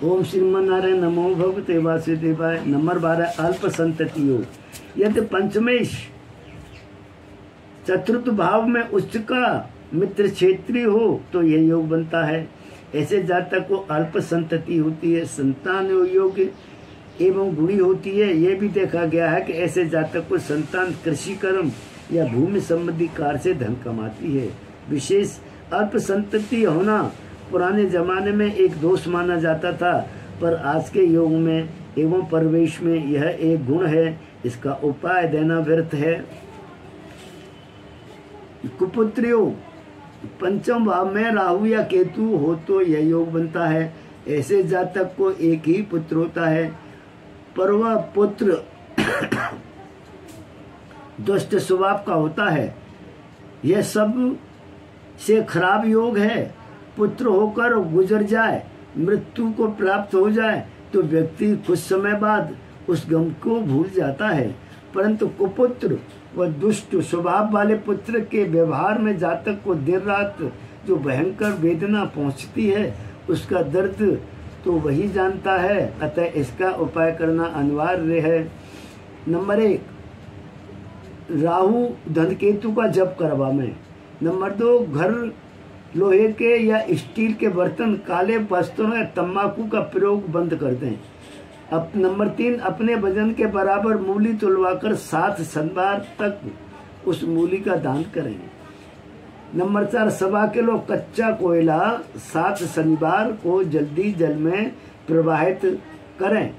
ओम श्रीमन नारायण नमो भगवते वासुदेवाय। नंबर 12 अल्प संतति योग। यदि पंचमेश चतुर्थ भाव में उच्च का मित्र क्षेत्रीय हो तो यह योग बनता है। ऐसे जातक को अल्प संतति होती है, संतान योग्य एवं गुणी होती है। यह भी देखा गया है कि ऐसे जातक को संतान कृषि कर्म या भूमि संबंधी कार्य से धन कमाती है। विशेष अल्प संतति होना पुराने जमाने में एक दोष माना जाता था, पर आज के युग में एवं परिवेश में यह एक गुण है। इसका उपाय देना व्यर्थ है। कुपुत्र योग। पंचम भाव में राहु या केतु हो तो यह योग बनता है। ऐसे जातक को एक ही पुत्र होता है, पर वह पुत्र दुष्ट स्वभाव का होता है। यह सब से खराब योग है। पुत्र होकर गुजर जाए, मृत्यु को प्राप्त हो जाए तो व्यक्ति कुछ समय बाद उस गम को भूल जाता है, परंतु कुपुत्र व दुष्ट स्वभाव वाले पुत्र के व्यवहार में जातक को देर रात जो भयंकर वेदना पहुंचती है, उसका दर्द तो वही जानता है। अतः इसका उपाय करना अनिवार्य है। नंबर 1 राहु धनकेतु का जप करवा में। नंबर 2 घर लोहे के या स्टील के बर्तन, काले वस्त्रों या तंबाकू का प्रयोग बंद कर दें। अब नंबर 3 अपने वजन के बराबर मूली तुलवाकर 7 शनिवार तक उस मूली का दान करें। नंबर 4 1.25 किलो कच्चा कोयला 7 शनिवार को जल्दी जल में प्रवाहित करें।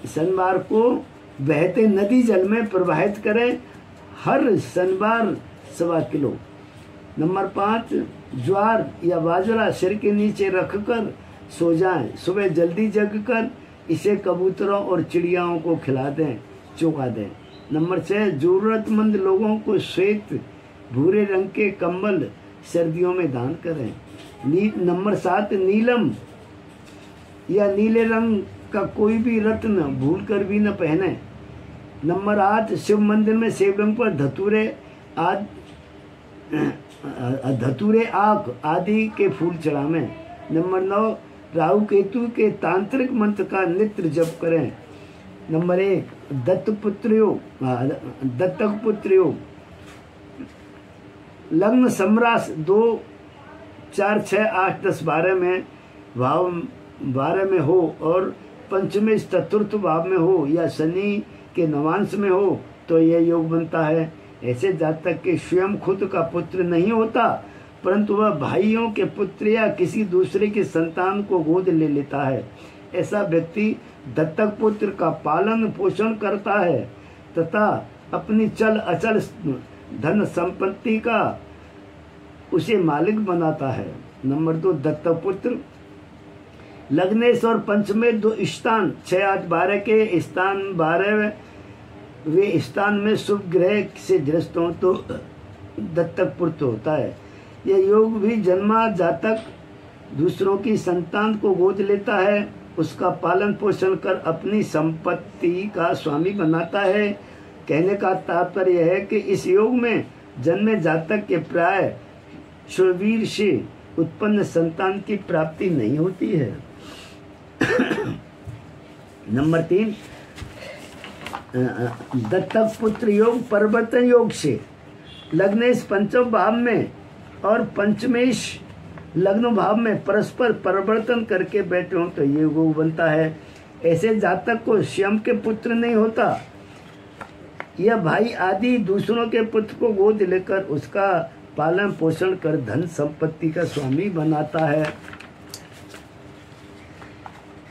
शनिवार को बहते नदी जल में प्रवाहित करें, हर शनिवार 1.25 किलो। नंबर 5 ज्वार या बाजरा सिर के नीचे रखकर सो जाएं। सुबह जल्दी जगकर इसे कबूतरों और चिड़ियाओं को खिला दें, चुगा दें। नंबर 6 जरूरतमंद लोगों को श्वेत भूरे रंग के कंबल सर्दियों में दान करें। नंबर 7 नीलम या नीले रंग का कोई भी रत्न भूलकर भी न पहने। नंबर 8 शिव मंदिर में शिवलिंग पर धतूरे आक आदि के फूल चढ़ावें। नंबर 9 राहु केतु के तांत्रिक मंत्र का नित्य जप करें। नंबर 1 दत्तक पुत्र योग। लग्न सम्रास 2 4 6 8 10 12 में भाव 12 में हो और पंचमे चतुर्थ भाव में हो या शनि के नवांश में हो तो यह योग बनता है। ऐसे जातक के स्वयं खुद का पुत्र नहीं होता, परंतु वह भाइयों के पुत्र या किसी दूसरे के संतान को गोद ले लेता है। ऐसा व्यक्ति दत्तक पुत्र का पालन पोषण करता है तथा अपनी चल अचल धन संपत्ति का उसे मालिक बनाता है। नंबर 2 दत्तक पुत्र लग्नेश और पंचमे 2 स्थान 6 8 12 के स्थान 12 वे स्थान में शुभ ग्रह से दृष्ट हो तो दत्तक पुत्र होता है। यह योग भी जन्मा जातक दूसरों की संतान को गोद लेता है, उसका पालन पोषण कर अपनी संपत्ति का स्वामी बनाता है। कहने का तात्पर्य है कि इस योग में जन्मे जातक के प्राय शूरवीर से उत्पन्न संतान की प्राप्ति नहीं होती है। नंबर 3 दत्तक पुत्र योग परिवर्तन योग से लग्नेश पंचम भाव में और पंचमेश लग्न भाव में परस्पर परिवर्तन करके बैठे हो तो ये योग बनता है। ऐसे जातक को स्वयं के पुत्र नहीं होता, यह भाई आदि दूसरों के पुत्र को गोद लेकर उसका पालन पोषण कर धन संपत्ति का स्वामी बनाता है।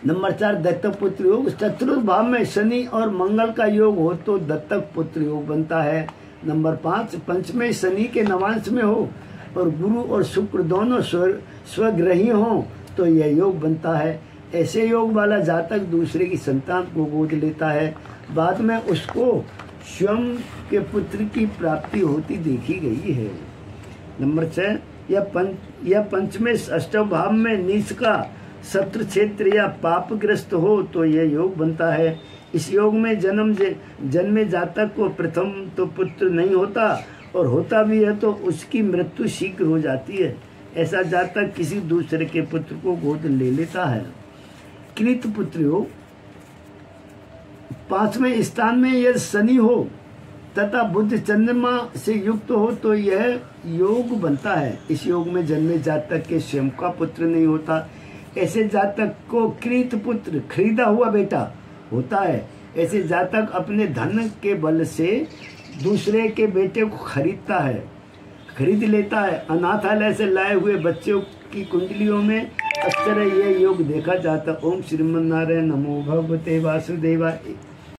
नंबर 4 दत्तक पुत्र योग चतुर्थ भाव में शनि और मंगल का योग हो तो दत्तक पुत्र योग बनता है। नंबर 5 पंचमे शनि के नवांश में हो और गुरु और शुक्र दोनों स्वग्रही हों तो यह योग बनता है। ऐसे योग वाला जातक दूसरे की संतान को गोद लेता है, बाद में उसको स्वयं के पुत्र की प्राप्ति होती देखी गई है। नंबर 6 यह पंचमे अष्टम भाव में नीच का शत्रु क्षेत्र या पापग्रस्त हो तो यह योग बनता है। इस योग में जन्मे जातक को प्रथम तो पुत्र नहीं होता और होता भी है तो उसकी मृत्यु शीघ्र हो जाती है। ऐसा जातक किसी दूसरे के पुत्र को गोद ले लेता है। कृत पुत्र हो। 5वें स्थान में यदि शनि हो तथा बुध चंद्रमा से युक्त हो तो यह योग बनता है। इस योग में जन्मे जातक के स्वयं का पुत्र नहीं होता। ऐसे जातक को कृत पुत्र, खरीदा हुआ बेटा होता है। ऐसे जातक अपने धन के बल से दूसरे के बेटे को खरीद लेता है। अनाथालय से लाए हुए बच्चों की कुंडलियों में अक्सर यह योग देखा जाता। ओम श्रीमन्नारायण नमो भगवते वासुदेवाय।